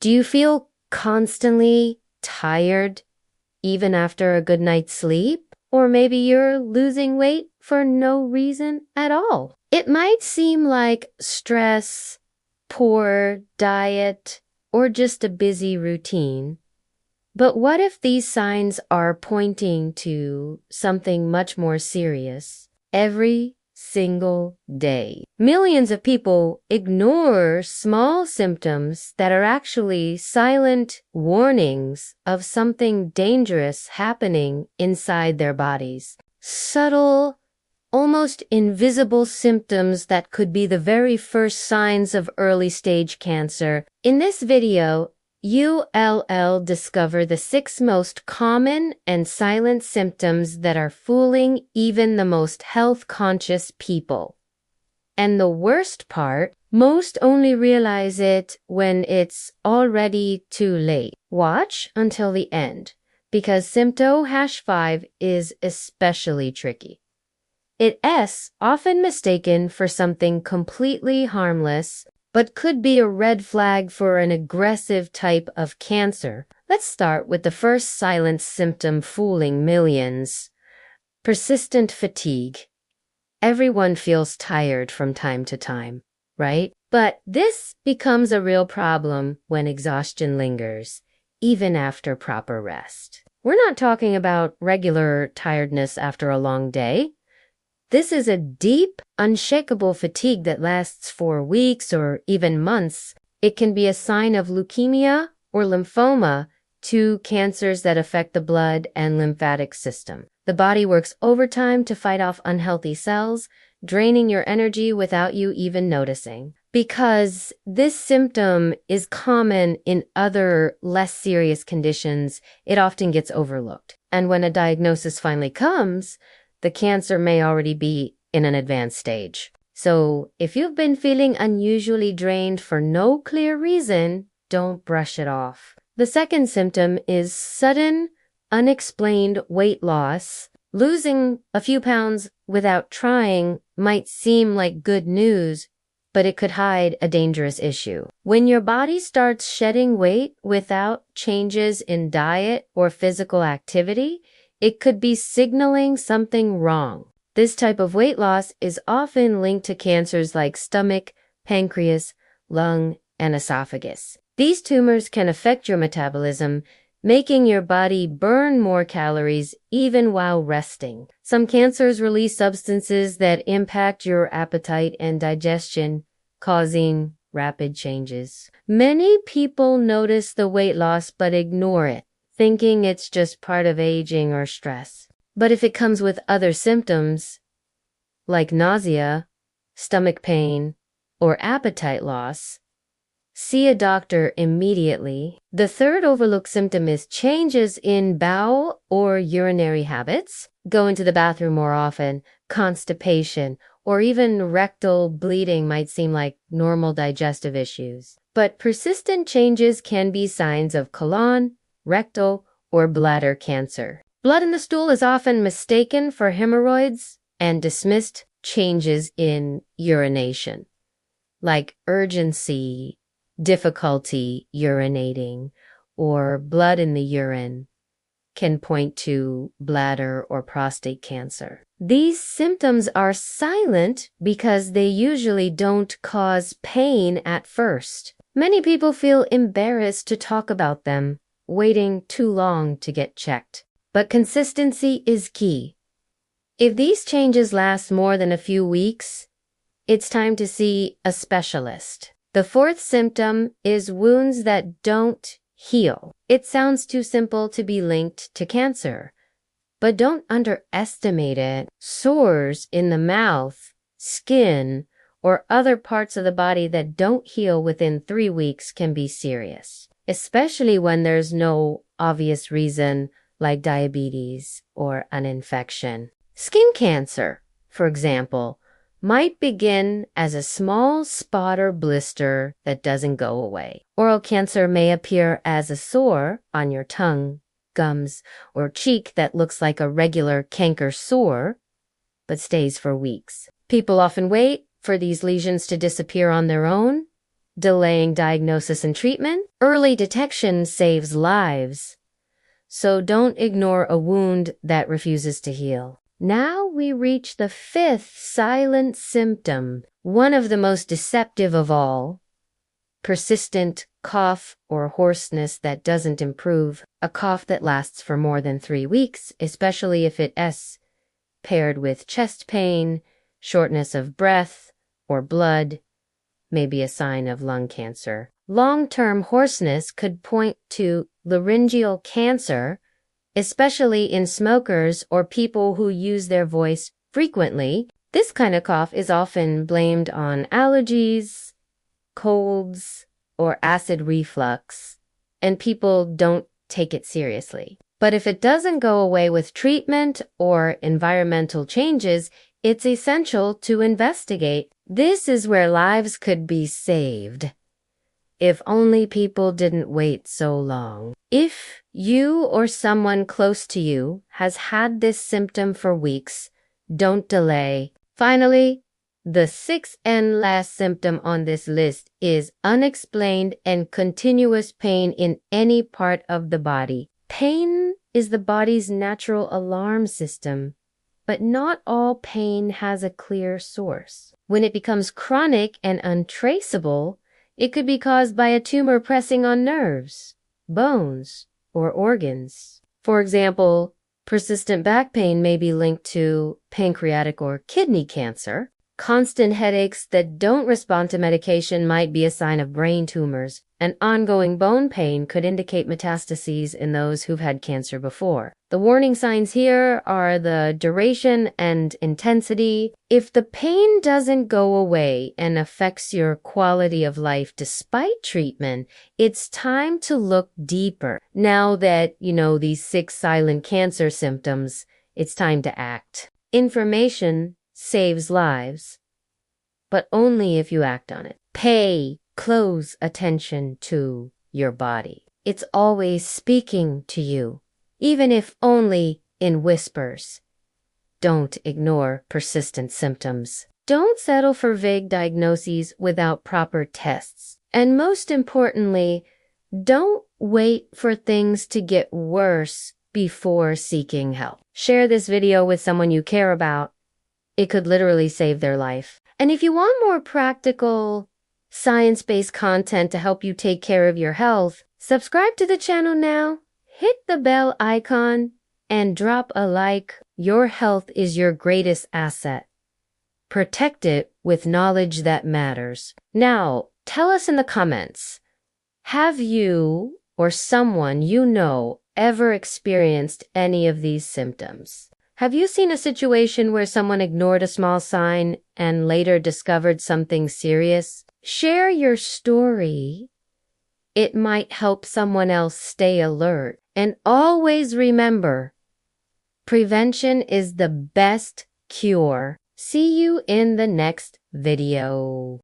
Do you feel constantly tired even after a good night's sleep? Or maybe you're losing weight for no reason at all. It might seem like stress, poor diet, or just a busy routine. But what if these signs are pointing to something much more serious? Every single day, millions of people ignore small symptoms that are actually silent warnings of something dangerous happening inside their bodies. Subtle, almost invisible symptoms that could be the very first signs of early stage cancer. In this video, ULL discover the 6 most common and silent symptoms that are fooling even the most health-conscious people. And the worst part, most only realize it when it's already too late. Watch until the end, because symptom #5 is especially tricky. It's often mistaken for something completely harmless, but could be a red flag for an aggressive type of cancer. Let's start with the first silent symptom fooling millions: persistent fatigue. Everyone feels tired from time to time, right? But this becomes a real problem when exhaustion lingers, even after proper rest. We're not talking about regular tiredness after a long day. This is a deep, unshakable fatigue that lasts for weeks or even months. It can be a sign of leukemia or lymphoma, 2 cancers that affect the blood and lymphatic system. The body works overtime to fight off unhealthy cells, draining your energy without you even noticing. Because this symptom is common in other less serious conditions, it often gets overlooked. And when a diagnosis finally comes, the cancer may already be in an advanced stage. So if you've been feeling unusually drained for no clear reason, don't brush it off. The second symptom is sudden, unexplained weight loss. Losing a few pounds without trying might seem like good news, but it could hide a dangerous issue. When your body starts shedding weight without changes in diet or physical activity, it could be signaling something wrong. This type of weight loss is often linked to cancers like stomach, pancreas, lung, and esophagus. These tumors can affect your metabolism, making your body burn more calories even while resting. Some cancers release substances that impact your appetite and digestion, causing rapid changes. Many people notice the weight loss but ignore it, thinking it's just part of aging or stress. But if it comes with other symptoms, like nausea, stomach pain, or appetite loss, see a doctor immediately. The third overlooked symptom is changes in bowel or urinary habits. Going to the bathroom more often, constipation, or even rectal bleeding might seem like normal digestive issues. But persistent changes can be signs of colon, rectal, or bladder cancer. Blood in the stool is often mistaken for hemorrhoids and dismissed changes in urination, like urgency, difficulty urinating, or blood in the urine can point to bladder or prostate cancer. These symptoms are silent because they usually don't cause pain at first. Many people feel embarrassed to talk about them, waiting too long to get checked. But consistency is key. If these changes last more than a few weeks, it's time to see a specialist. The fourth symptom is wounds that don't heal. It sounds too simple to be linked to cancer, but don't underestimate it. Sores in the mouth, skin, or other parts of the body that don't heal within 3 weeks can be serious, especially when there's no obvious reason like diabetes or an infection. Skin cancer, for example, might begin as a small spot or blister that doesn't go away. Oral cancer may appear as a sore on your tongue, gums, or cheek that looks like a regular canker sore, but stays for weeks. People often wait for these lesions to disappear on their own, delaying diagnosis and treatment. Early detection saves lives. So don't ignore a wound that refuses to heal. Now we reach the fifth silent symptom, one of the most deceptive of all. Persistent cough or hoarseness that doesn't improve, a cough that lasts for more than 3 weeks, especially if it's paired with chest pain, shortness of breath, or blood, may be a sign of lung cancer. Long-term hoarseness could point to laryngeal cancer, especially in smokers or people who use their voice frequently. This kind of cough is often blamed on allergies, colds, or acid reflux, and people don't take it seriously. But if it doesn't go away with treatment or environmental changes, it's essential to investigate. This is where lives could be saved. If only people didn't wait so long. If you or someone close to you has had this symptom for weeks, don't delay. Finally, the sixth and last symptom on this list is unexplained and continuous pain in any part of the body. Pain is the body's natural alarm system, but not all pain has a clear source. When it becomes chronic and untraceable, it could be caused by a tumor pressing on nerves, bones, or organs. For example, persistent back pain may be linked to pancreatic or kidney cancer. Constant headaches that don't respond to medication might be a sign of brain tumors, and ongoing bone pain could indicate metastases in those who've had cancer before. The warning signs here are the duration and intensity. If the pain doesn't go away and affects your quality of life despite treatment, it's time to look deeper. Now that you know these 6 silent cancer symptoms, it's time to act. Information saves lives, but only if you act on it. Pay close attention to your body. It's always speaking to you, even if only in whispers. Don't ignore persistent symptoms. Don't settle for vague diagnoses without proper tests. And most importantly, don't wait for things to get worse before seeking help. Share this video with someone you care about. It could literally save their life. And if you want more practical, science-based content to help you take care of your health, subscribe to the channel now, hit the bell icon, and drop a like. Your health is your greatest asset. Protect it with knowledge that matters. Now, tell us in the comments, have you or someone you know ever experienced any of these symptoms? Have you seen a situation where someone ignored a small sign and later discovered something serious? Share your story. It might help someone else stay alert. And always remember, prevention is the best cure. See you in the next video.